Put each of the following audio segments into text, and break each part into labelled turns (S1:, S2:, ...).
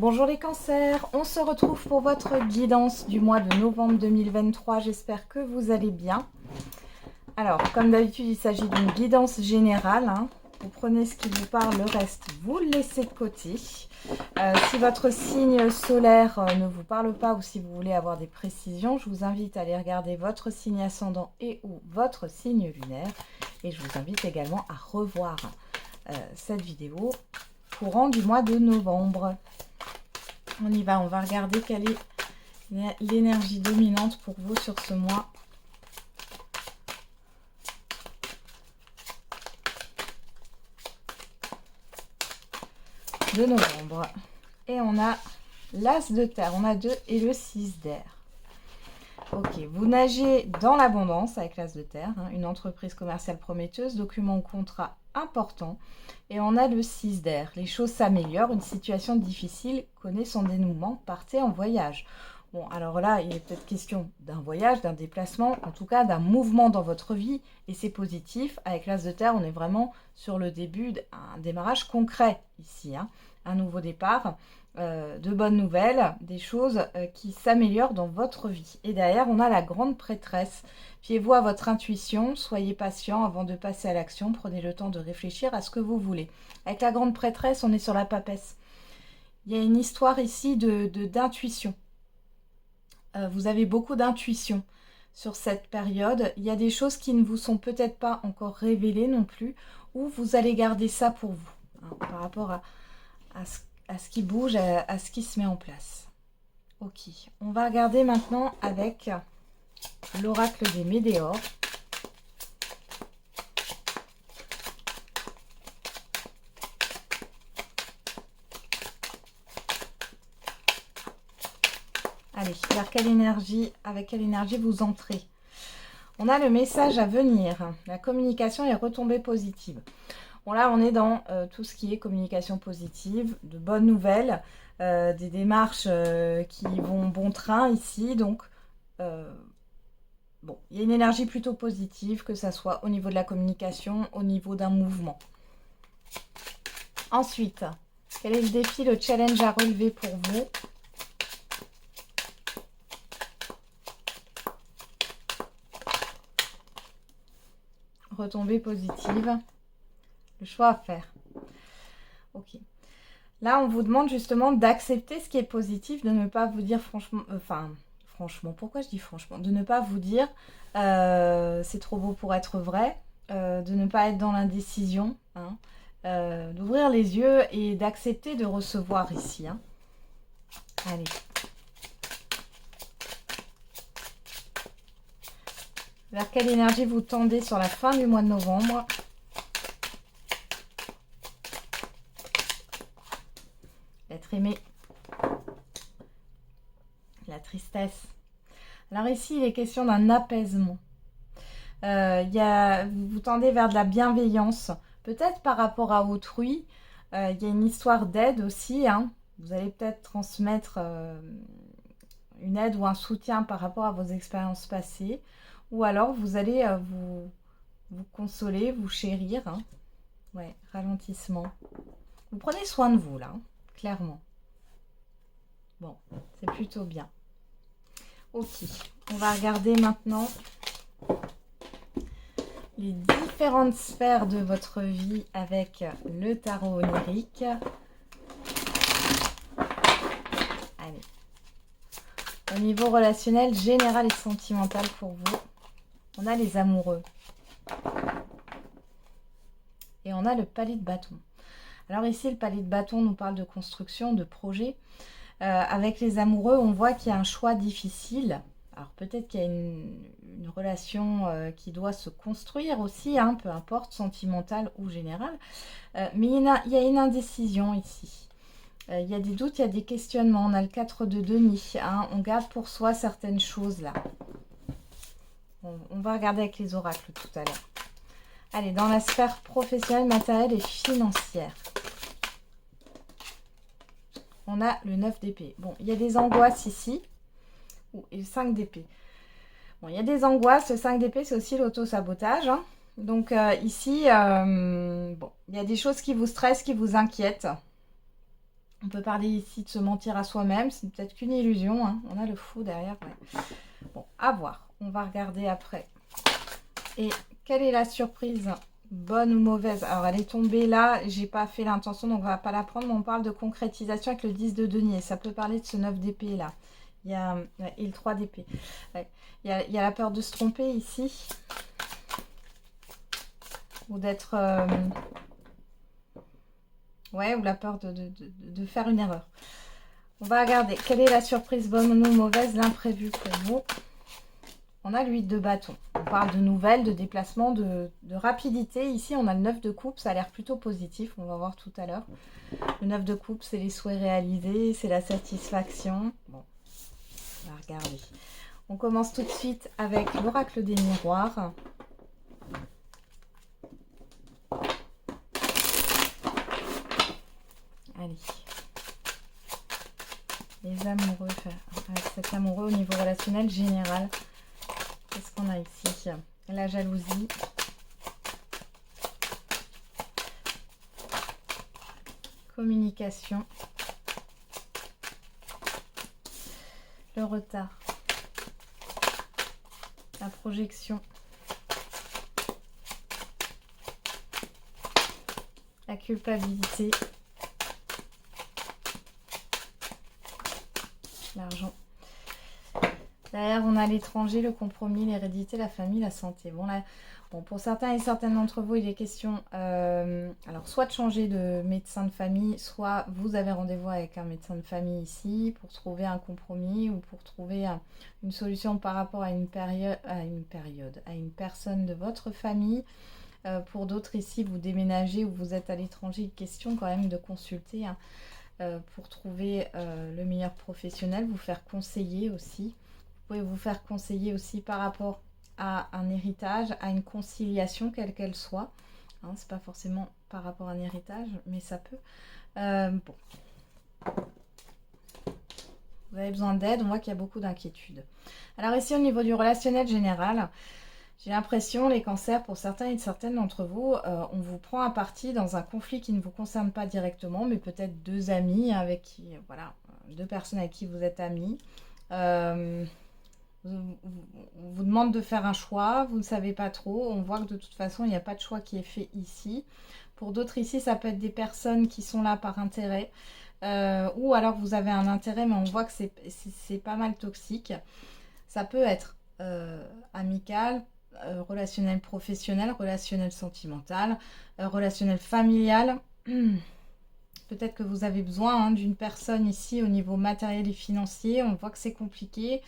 S1: Bonjour les cancers, on se retrouve pour votre guidance du mois de novembre 2023. J'espère que vous allez bien. Alors, comme d'habitude, il s'agit d'une guidance générale. Vous prenez ce qui vous parle, le reste, vous le laissez de côté. Si votre signe solaire ne vous parle pas ou si vous voulez avoir des précisions, je vous invite à aller regarder votre signe ascendant et ou votre signe lunaire. Et je vous invite également à revoir cette vidéo courant du mois de novembre. On y va, on va regarder quelle est l'énergie dominante pour vous sur ce mois. De novembre. Et on a l'As de terre, on a 2 et le 6 d'air. Ok, vous nagez dans l'abondance avec l'As de terre, une entreprise commerciale prometteuse, document ou contrat important. Et on a le 6 d'air, les choses s'améliorent, une situation difficile connaît son dénouement, partez en voyage. Bon, alors là, il est peut-être question d'un voyage, d'un déplacement, en tout cas d'un mouvement dans votre vie, et c'est positif. Avec l'As de terre, on est vraiment sur le début d'un démarrage concret ici, un nouveau départ. De bonnes nouvelles, des choses qui s'améliorent dans votre vie. Et derrière, on a la grande prêtresse. Fiez-vous à votre intuition, soyez patient avant de passer à l'action, prenez le temps de réfléchir à ce que vous voulez. Avec la grande prêtresse, on est sur la papesse. Il y a une histoire ici d'intuition. Vous avez beaucoup d'intuition sur cette période. Il y a des choses qui ne vous sont peut-être pas encore révélées non plus, ou vous allez garder ça pour vous, par rapport à ce qui bouge, à ce qui se met en place. Ok, on va regarder maintenant avec l'oracle des Médéors. Allez, vers quelle énergie, avec quelle énergie vous entrez? On a le message à venir, la communication est retombée positive. Bon là, on est dans tout ce qui est communication positive, de bonnes nouvelles, des démarches qui vont bon train ici. Donc, bon, il y a une énergie plutôt positive, que ça soit au niveau de la communication, au niveau d'un mouvement. Ensuite, quel est le défi, le challenge à relever pour vous? Retombée positive. Le choix à faire. Ok. Là, on vous demande justement d'accepter ce qui est positif, de ne pas vous dire franchement, franchement, pourquoi je dis franchement? De ne pas vous dire c'est trop beau pour être vrai, de ne pas être dans l'indécision, d'ouvrir les yeux et d'accepter de recevoir ici. Allez. Vers quelle énergie vous tendez sur la fin du mois de novembre? L'être aimé, la tristesse. Alors ici, il est question d'un apaisement. Vous tendez vers de la bienveillance, peut-être par rapport à autrui. Il y a une histoire d'aide aussi. Vous allez peut-être transmettre une aide ou un soutien par rapport à vos expériences passées. Ou alors, vous allez vous consoler, vous chérir. Ouais, ralentissement. Vous prenez soin de vous, là. Clairement. Bon, c'est plutôt bien. Ok, on va regarder maintenant les différentes sphères de votre vie avec le tarot onirique. Allez. Au niveau relationnel, général et sentimental pour vous, on a les amoureux. Et on a le palais de bâton. Alors ici, le palais de bâton nous parle de construction, de projet. Avec les amoureux, on voit qu'il y a un choix difficile. Alors peut-être qu'il y a une relation qui doit se construire aussi, peu importe, sentimentale ou générale. Mais il y a une indécision ici. Il y a des doutes, il y a des questionnements. On a le 4 de denier. On garde pour soi certaines choses là. On va regarder avec les oracles tout à l'heure. Allez, dans la sphère professionnelle, matérielle et financière. On a le 9 d'épée. Bon, il y a des angoisses ici. Et le 5 d'épée. Bon, il y a des angoisses. Le 5 d'épée, c'est aussi l'auto-sabotage. Donc ici, bon, il y a des choses qui vous stressent, qui vous inquiètent. On peut parler ici de se mentir à soi-même, c'est peut-être qu'une illusion, hein. On a le fou derrière, ouais. Bon, à voir, on va regarder après. Et quelle est la surprise, bonne ou mauvaise? Alors elle est tombée là, j'ai pas fait l'intention, donc on va pas la prendre, mais on parle de concrétisation avec le 10 de denier. Ça peut parler de ce 9 d'épée là. Il y a, et le 3 d'épée. Ouais. Il y a la peur de se tromper ici. Ou d'être... ouais, ou la peur de faire une erreur. On va regarder. Quelle est la surprise, bonne ou mauvaise, l'imprévu pour vous? On a le 8 de bâton. On parle de nouvelles, de déplacement, de rapidité. Ici, on a le 9 de coupe. Ça a l'air plutôt positif. On va voir tout à l'heure. Le 9 de coupe, c'est les souhaits réalisés. C'est la satisfaction. Bon, on va regarder. On commence tout de suite avec l'oracle des miroirs. Allez. Les amoureux, avec cet amoureux au niveau relationnel général. Qu'est-ce qu'on a ici? La jalousie. Communication. Le retard. La projection. La culpabilité. L'argent. Derrière, on a l'étranger, le compromis, l'hérédité, la famille, la santé. Bon, là, bon, pour certains et certaines d'entre vous, il est question alors soit de changer de médecin de famille, soit vous avez rendez-vous avec un médecin de famille ici pour trouver un compromis ou pour trouver une solution par rapport à une personne de votre famille. Pour d'autres ici, vous déménagez ou vous êtes à l'étranger, question quand même de consulter pour trouver le meilleur professionnel, vous faire conseiller aussi. Vous pouvez vous faire conseiller aussi par rapport à un héritage, à une conciliation, quelle qu'elle soit. Hein, c'est pas forcément par rapport à un héritage, mais ça peut. Bon. Vous avez besoin d'aide, on voit qu'il y a beaucoup d'inquiétudes. Alors ici, au niveau du relationnel général, j'ai l'impression, les cancers, pour certains et certaines d'entre vous, on vous prend à partie dans un conflit qui ne vous concerne pas directement, mais peut-être deux amis avec qui, voilà, deux personnes avec qui vous êtes amis. On vous demande de faire un choix, vous ne savez pas trop. On voit que de toute façon, il n'y a pas de choix qui est fait ici. Pour d'autres ici, ça peut être des personnes qui sont là par intérêt. Ou alors vous avez un intérêt, mais on voit que c'est pas mal toxique. Ça peut être amical, relationnel professionnel, relationnel sentimental, relationnel familial. Peut-être que vous avez besoin d'une personne ici au niveau matériel et financier. On voit que c'est compliqué.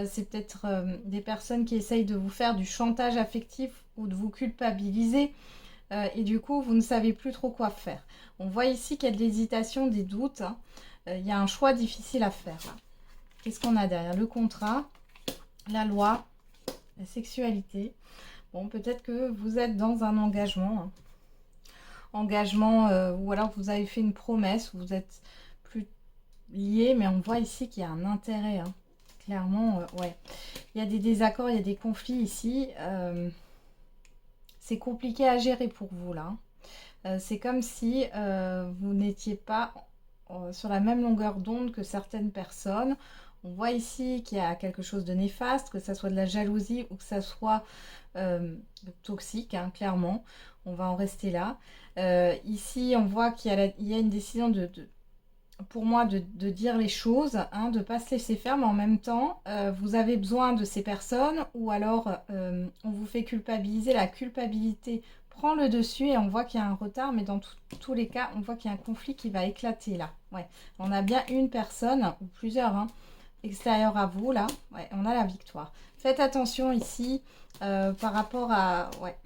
S1: C'est peut-être des personnes qui essayent de vous faire du chantage affectif ou de vous culpabiliser. Et du coup, vous ne savez plus trop quoi faire. On voit ici qu'il y a de l'hésitation, des doutes. Hein. Il y a un choix difficile à faire. Qu'est-ce qu'on a derrière? Le contrat, la loi, la sexualité. Bon, peut-être que vous êtes dans un engagement. Hein. Engagement, ou alors vous avez fait une promesse, vous êtes plus liés, mais on voit ici qu'il y a un intérêt. Hein. Clairement, ouais. Il y a des désaccords, il y a des conflits ici. C'est compliqué à gérer pour vous, là. C'est comme si vous n'étiez pas sur la même longueur d'onde que certaines personnes. On voit ici qu'il y a quelque chose de néfaste, que ça soit de la jalousie ou que ça soit toxique, hein, clairement. On va en rester là. Ici, on voit qu'il y a une décision pour moi de dire les choses, hein, de ne pas se laisser faire, mais en même temps, vous avez besoin de ces personnes ou alors on vous fait culpabiliser. La culpabilité prend le dessus et on voit qu'il y a un retard, mais dans tous les cas, on voit qu'il y a un conflit qui va éclater là. Ouais. On a bien une personne, ou plusieurs, hein, extérieure à vous, là. Ouais, on a la victoire. Faites attention ici par rapport à... Ouais.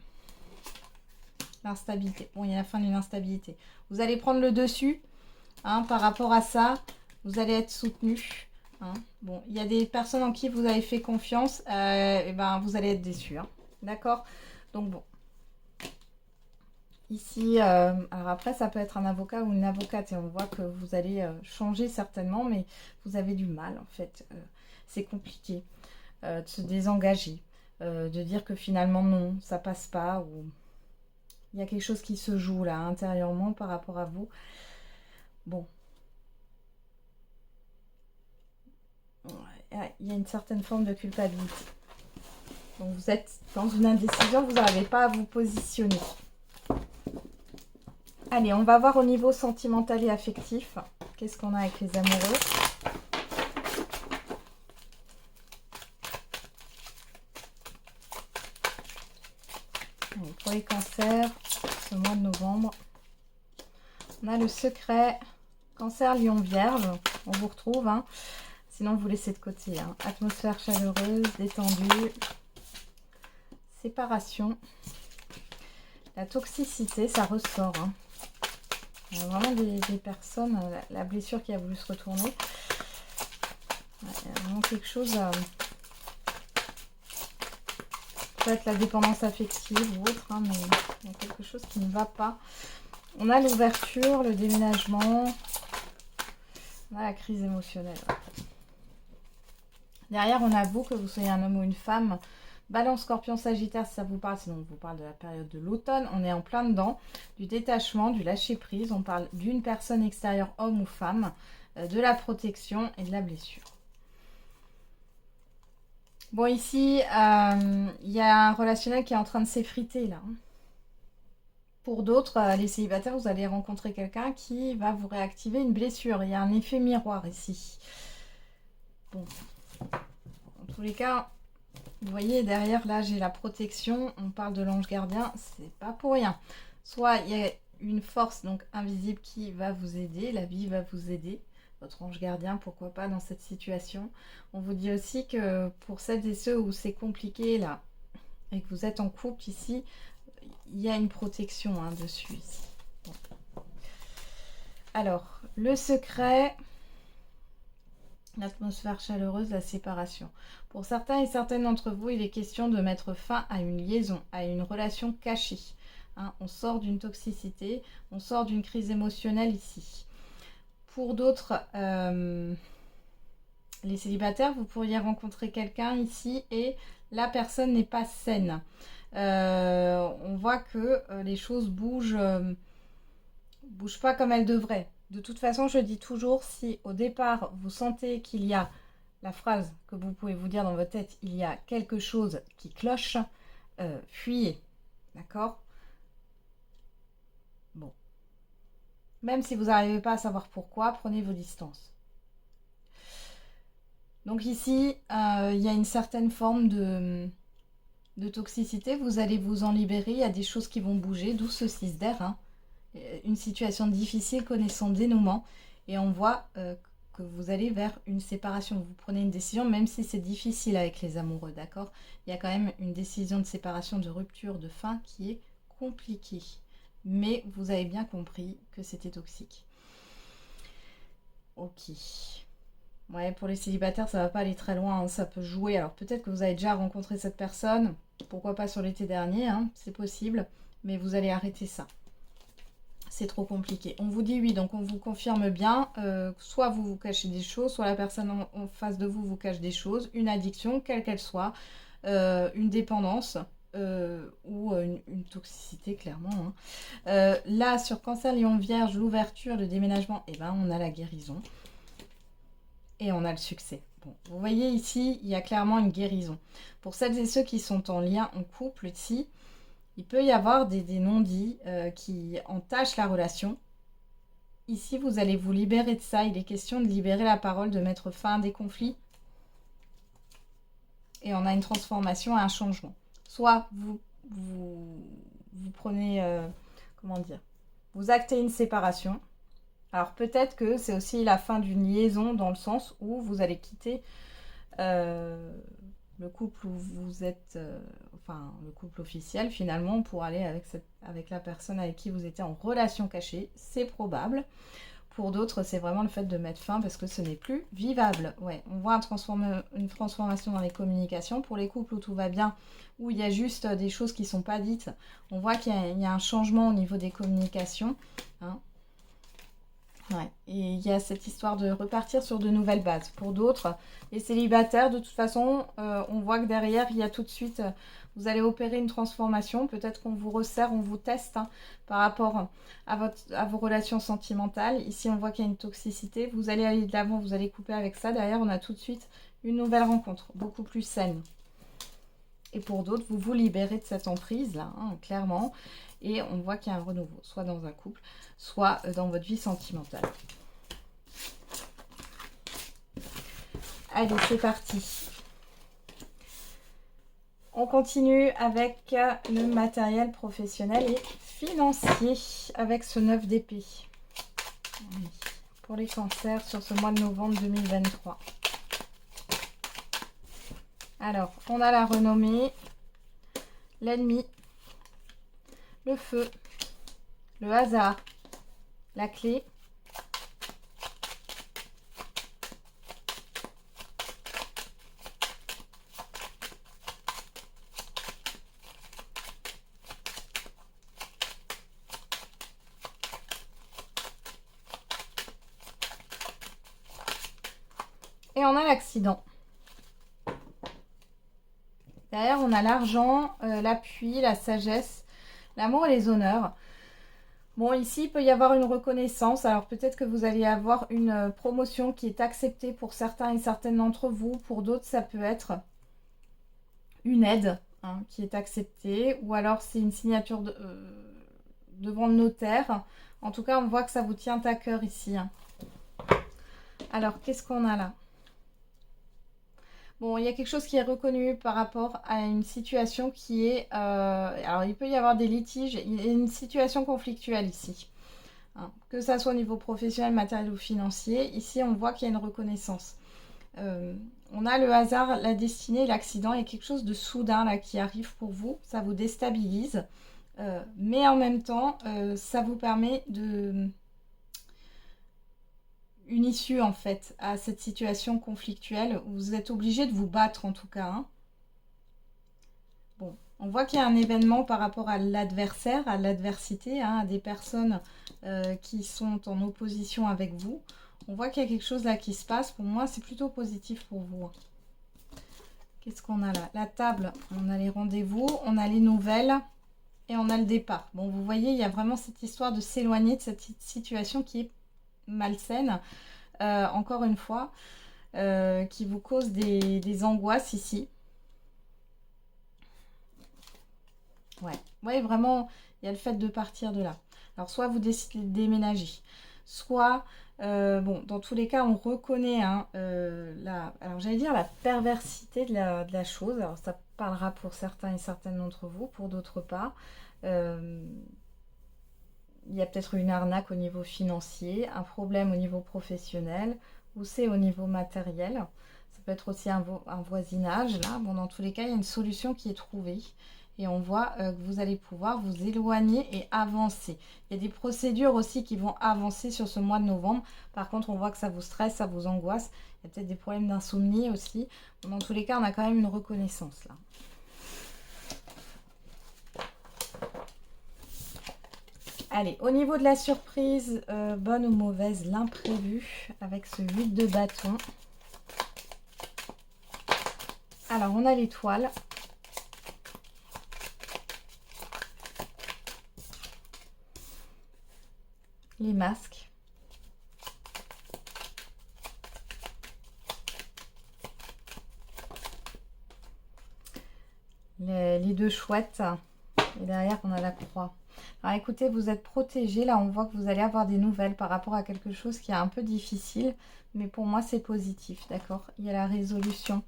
S1: L'instabilité. Bon, il y a la fin d'une instabilité. Vous allez prendre le dessus. Hein, par rapport à ça, vous allez être soutenu. Hein. Bon, il y a des personnes en qui vous avez fait confiance, et ben vous allez être déçus. Hein. D'accord? Donc bon. Ici, alors après, ça peut être un avocat ou une avocate, et on voit que vous allez changer certainement, mais vous avez du mal en fait. C'est compliqué de se désengager, de dire que finalement non, ça passe pas, ou il y a quelque chose qui se joue là intérieurement par rapport à vous. Bon, il y a une certaine forme de culpabilité. Donc vous êtes dans une indécision, vous n'arrivez pas à vous positionner. Allez, on va voir au niveau sentimental et affectif. Qu'est-ce qu'on a avec les amoureux? Allez, pour les cancers, ce mois de novembre, on a le secret. Cancer, Lion, Vierge, on vous retrouve. Hein. Sinon, vous laissez de côté. Hein. Atmosphère chaleureuse, détendue. Séparation. La toxicité, ça ressort. Hein. Il y a vraiment des personnes, la blessure qui a voulu se retourner. Ouais, il y a vraiment quelque chose... peut-être la dépendance affective ou autre, hein, mais il y a quelque chose qui ne va pas. On a l'ouverture, le déménagement. On a la crise émotionnelle. Derrière, on a vous, que vous soyez un homme ou une femme. Balance, Scorpion, Sagittaire, si ça vous parle, sinon on vous parle de la période de l'automne. On est en plein dedans, du détachement, du lâcher-prise. On parle d'une personne extérieure, homme ou femme, de la protection et de la blessure. Bon, ici, il y a un relationnel qui est en train de s'effriter, là. Pour d'autres, les célibataires, vous allez rencontrer quelqu'un qui va vous réactiver une blessure. Il y a un effet miroir ici. Bon, en tous les cas... Vous voyez, derrière, là, j'ai la protection. On parle de l'ange gardien. C'est pas pour rien. Soit il y a une force donc invisible qui va vous aider. La vie va vous aider. Votre ange gardien, pourquoi pas dans cette situation. On vous dit aussi que pour celles et ceux où c'est compliqué, là, et que vous êtes en couple ici, il y a une protection hein, dessus ici. Bon. Alors, le secret... L'atmosphère chaleureuse, la séparation. Pour certains et certaines d'entre vous, il est question de mettre fin à une liaison, à une relation cachée. Hein, on sort d'une toxicité, on sort d'une crise émotionnelle ici. Pour d'autres, les célibataires, vous pourriez rencontrer quelqu'un ici et la personne n'est pas saine. On voit que les choses bougent pas comme elles devraient. De toute façon, je dis toujours, si au départ, vous sentez qu'il y a la phrase que vous pouvez vous dire dans votre tête, il y a quelque chose qui cloche, fuyez. D'accord? Bon. Même si vous n'arrivez pas à savoir pourquoi, prenez vos distances. Donc ici, il y a une certaine forme de toxicité. Vous allez vous en libérer. Il y a des choses qui vont bouger, d'où ce 6 d'air. Hein. Une situation difficile connaissant dénouement et on voit que vous allez vers une séparation. Vous prenez une décision même si c'est difficile avec les amoureux, d'accord? Il y a quand même une décision de séparation, de rupture, de fin qui est compliquée. Mais vous avez bien compris que c'était toxique. Ok. Ouais, pour les célibataires, ça va pas aller très loin, hein, ça peut jouer. Alors peut-être que vous avez déjà rencontré cette personne, pourquoi pas sur l'été dernier, hein, c'est possible, mais vous allez arrêter ça. C'est trop compliqué. On vous dit oui, donc on vous confirme bien. Soit vous vous cachez des choses, soit la personne en face de vous vous cache des choses. Une addiction, quelle qu'elle soit. Une dépendance ou une toxicité, clairement. Hein. Là, sur Cancer, Lion, Vierge, l'ouverture, le déménagement, eh ben, on a la guérison. Et on a le succès. Bon, vous voyez ici, il y a clairement une guérison. Pour celles et ceux qui sont en lien, en couple ici, il peut y avoir des non-dits qui entachent la relation. Ici, vous allez vous libérer de ça. Il est question de libérer la parole, de mettre fin à des conflits. Et on a une transformation et un changement. Soit vous prenez, comment dire, vous actez une séparation. Alors peut-être que c'est aussi la fin d'une liaison dans le sens où vous allez quitter le couple où vous êtes, enfin le couple officiel finalement pour aller avec la personne avec qui vous étiez en relation cachée, c'est probable. Pour d'autres, c'est vraiment le fait de mettre fin parce que ce n'est plus vivable. Ouais, on voit une transformation dans les communications. Pour les couples où tout va bien, où il y a juste des choses qui ne sont pas dites, on voit qu'il y a un changement au niveau des communications. Hein. Ouais. Et il y a cette histoire de repartir sur de nouvelles bases. Pour d'autres, les célibataires, de toute façon, on voit que derrière, il y a tout de suite, vous allez opérer une transformation. Peut-être qu'on vous resserre, on vous teste hein, par rapport à vos relations sentimentales. Ici, on voit qu'il y a une toxicité. Vous allez aller de l'avant, vous allez couper avec ça. Derrière, on a tout de suite une nouvelle rencontre, beaucoup plus saine. Et pour d'autres, vous vous libérez de cette emprise, là, hein, clairement. Et on voit qu'il y a un renouveau, soit dans un couple, soit dans votre vie sentimentale. Allez, c'est parti. On continue avec le matériel professionnel et financier, avec ce 9 d'épée. Pour les cancers sur ce mois de novembre 2023. Alors, on a la renommée, l'ennemi, le feu, le hasard, la clé, et on a l'accident. Derrière, on a l'argent, l'appui, la sagesse, l'amour et les honneurs. Bon, ici, il peut y avoir une reconnaissance. Alors, peut-être que vous allez avoir une promotion qui est acceptée pour certains et certaines d'entre vous. Pour d'autres, ça peut être une aide hein, qui est acceptée. Ou alors, c'est une signature devant le notaire. En tout cas, on voit que ça vous tient à cœur ici. Hein. Alors, qu'est-ce qu'on a là ? Bon, il y a quelque chose qui est reconnu par rapport à une situation qui est... alors, il peut y avoir des litiges. Il y a une situation conflictuelle ici. Hein, que ça soit au niveau professionnel, matériel ou financier. Ici, on voit qu'il y a une reconnaissance. On a le hasard, la destinée, l'accident. Il y a quelque chose de soudain là qui arrive pour vous. Ça vous déstabilise. Mais en même temps, ça vous permet de... une issue en fait à cette situation conflictuelle où vous êtes obligé de vous battre en tout cas. Hein. Bon, on voit qu'il y a un événement par rapport à l'adversaire, à l'adversité, hein, à des personnes qui sont en opposition avec vous. On voit qu'il y a quelque chose là qui se passe. Pour moi, c'est plutôt positif pour vous. Qu'est-ce qu'on a là? La table, on a les rendez-vous, on a les nouvelles et on a le départ. Bon, vous voyez, il y a vraiment cette histoire de s'éloigner de cette situation qui est malsaine, encore une fois, qui vous cause des angoisses ici. Ouais, vraiment, il y a le fait de partir de là. Alors, soit vous décidez de déménager, soit, bon, dans tous les cas, on reconnaît, hein, alors j'allais dire la perversité de la chose. Alors, ça parlera pour certains et certaines d'entre vous, pour d'autres pas. Il y a peut-être une arnaque au niveau financier, un problème au niveau professionnel, ou c'est au niveau matériel. Ça peut être aussi un voisinage, là. Bon, dans tous les cas, il y a une solution qui est trouvée. Et on voit que vous allez pouvoir vous éloigner et avancer. Il y a des procédures aussi qui vont avancer sur ce mois de novembre. Par contre, on voit que ça vous stresse, ça vous angoisse. Il y a peut-être des problèmes d'insomnie aussi. Bon, dans tous les cas, on a quand même une reconnaissance, là. Allez, au niveau de la surprise, bonne ou mauvaise, l'imprévu, avec ce 8 de bâton. Alors, on a l'étoile. Les masques. Les deux chouettes. Et derrière, on a la croix. Alors écoutez, vous êtes protégés. Là, on voit que vous allez avoir des nouvelles par rapport à quelque chose qui est un peu difficile. Mais pour moi, c'est positif, d'accord? Il y a la résolution.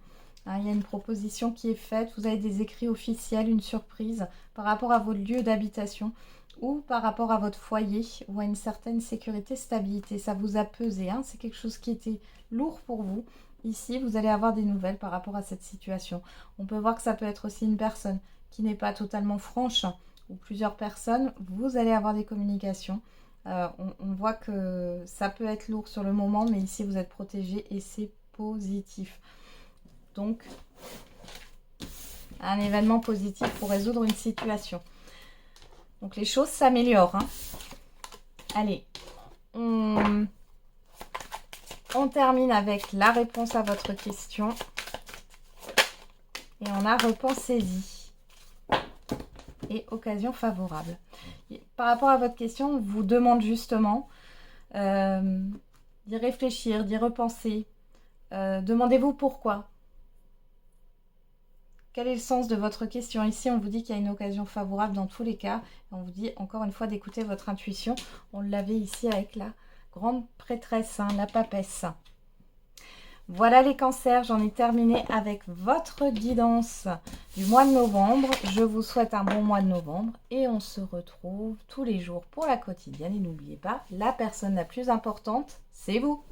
S1: Hein, il y a une proposition qui est faite. Vous avez des écrits officiels, une surprise par rapport à votre lieu d'habitation ou par rapport à votre foyer ou à une certaine sécurité, stabilité. Ça vous a pesé. Hein, c'est quelque chose qui était lourd pour vous. Ici, vous allez avoir des nouvelles par rapport à cette situation. On peut voir que ça peut être aussi une personne qui n'est pas totalement franche ou plusieurs personnes. Vous allez avoir des communications. On voit que ça peut être lourd sur le moment, mais ici, vous êtes protégé et c'est positif. Donc, un événement positif pour résoudre une situation. Donc, les choses s'améliorent. Hein. Allez, on termine avec la réponse à votre question. Et on a repensez-y. Et occasion favorable. Et par rapport à votre question, on vous demande justement d'y réfléchir, d'y repenser. Demandez-vous pourquoi. Quel est le sens de votre question? Ici, on vous dit qu'il y a une occasion favorable dans tous les cas. On vous dit encore une fois d'écouter votre intuition. On l'avait ici avec la grande prêtresse, hein, la papesse. Voilà les cancers, j'en ai terminé avec votre guidance du mois de novembre. Je vous souhaite un bon mois de novembre et on se retrouve tous les jours pour la quotidienne. Et n'oubliez pas, la personne la plus importante, c'est vous.